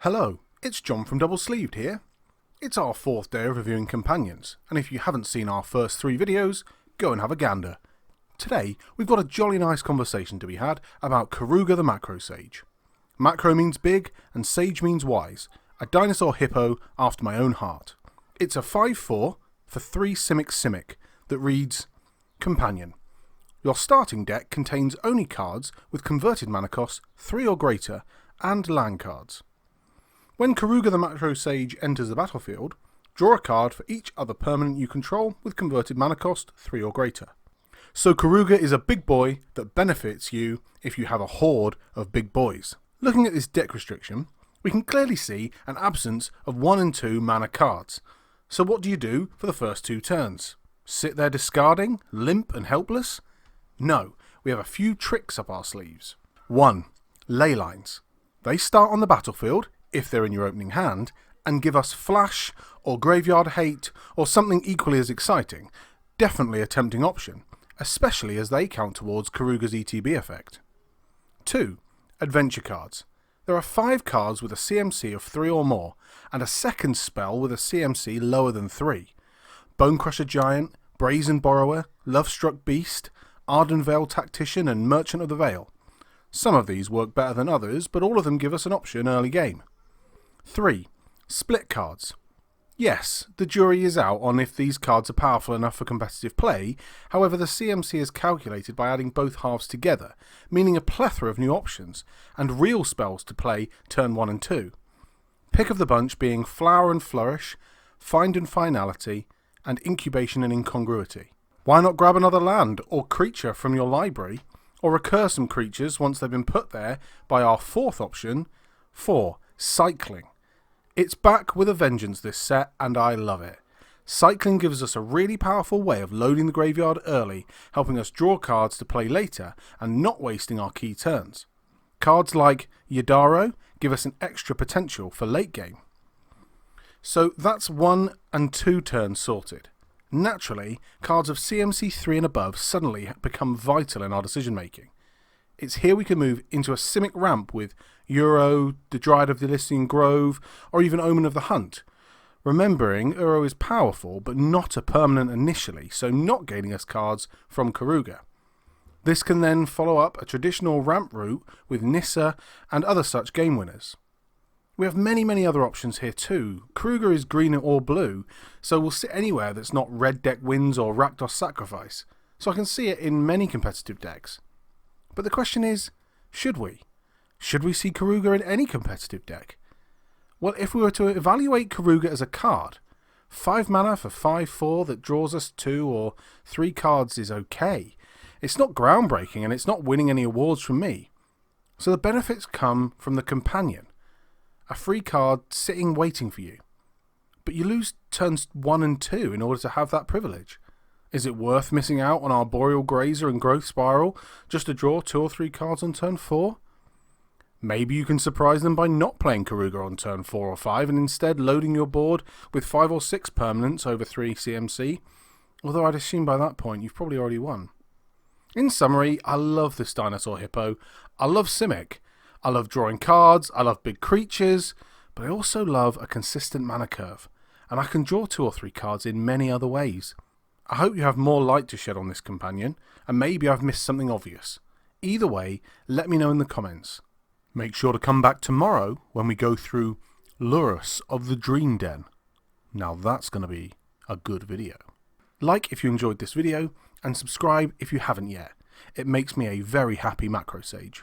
Hello, it's John from Double Sleeved here. It's our fourth day of reviewing companions, and if you haven't seen our first 3 videos, go and have a gander. Today, we've got a jolly nice conversation to be had about Keruga the Macrosage. Macro means big, and sage means wise, a dinosaur hippo after my own heart. It's a 5/4 for 3 Simic that reads, Companion. Your starting deck contains only cards with converted mana cost 3 or greater, and land cards. When Keruga the Macrosage enters the battlefield, draw a card for each other permanent you control with converted mana cost 3 or greater. So Keruga is a big boy that benefits you if you have a horde of big boys. Looking at this deck restriction, we can clearly see an absence of 1 and 2 mana cards. So what do you do for the first 2 turns? Sit there discarding, limp and helpless? No, we have a few tricks up our sleeves. 1. Ley Lines. They start on the battlefield, if they're in your opening hand, and give us flash, or graveyard hate, or something equally as exciting. Definitely a tempting option, especially as they count towards Keruga's ETB effect. 2. Adventure cards. There are 5 cards with a CMC of 3 or more, and a second spell with a CMC lower than 3. Bonecrusher Giant, Brazen Borrower, Love-Struck Beast, Ardenvale Tactician, and Merchant of the Vale. Some of these work better than others, but all of them give us an option early game. 3. Split cards. Yes, the jury is out on if these cards are powerful enough for competitive play, however the CMC is calculated by adding both halves together, meaning a plethora of new options, and real spells to play turn 1 and 2. Pick of the bunch being Flower and Flourish, Find and Finality, and Incubation and Incongruity. Why not grab another land or creature from your library, or recur some creatures once they've been put there by our 4th option, 4. Cycling. It's back with a vengeance this set, and I love it. Cycling gives us a really powerful way of loading the graveyard early, helping us draw cards to play later, and not wasting our key turns. Cards like Yadaro give us an extra potential for late game. So that's 1 and 2 turns sorted. Naturally, cards of CMC 3 and above suddenly become vital in our decision making. It's here we can move into a Simic ramp with Uro, the Dryad of the Elysian Grove, or even Omen of the Hunt. Remembering, Uro is powerful, but not a permanent initially, so not gaining us cards from Keruga. This can then follow up a traditional ramp route with Nissa and other such game winners. We have many other options here too. Keruga is green or blue, so we'll sit anywhere that's not Red Deck Wins or Rakdos Sacrifice, so I can see it in many competitive decks. But the question is, should we? Should we see Keruga in any competitive deck? Well, if we were to evaluate Keruga as a card, 5 mana for 5/4 that draws us 2 or 3 cards is okay. It's not groundbreaking and it's not winning any awards from me. So the benefits come from the companion. A free card sitting waiting for you. But you lose turns 1 and 2 in order to have that privilege. Is it worth missing out on our Boreal Grazer and Growth Spiral just to draw 2 or 3 cards on turn 4? Maybe you can surprise them by not playing Keruga on turn 4 or 5 and instead loading your board with 5 or 6 permanents over 3 CMC, although I'd assume by that point you've probably already won. In summary, I love this dinosaur hippo, I love Simic, I love drawing cards, I love big creatures, but I also love a consistent mana curve, and I can draw 2 or 3 cards in many other ways. I hope you have more light to shed on this companion, and maybe I've missed something obvious. Either way, let me know in the comments. Make sure to come back tomorrow when we go through Lurus of the Dream Den. Now that's going to be a good video. Like if you enjoyed this video, and subscribe if you haven't yet. It makes me a very happy Macrosage.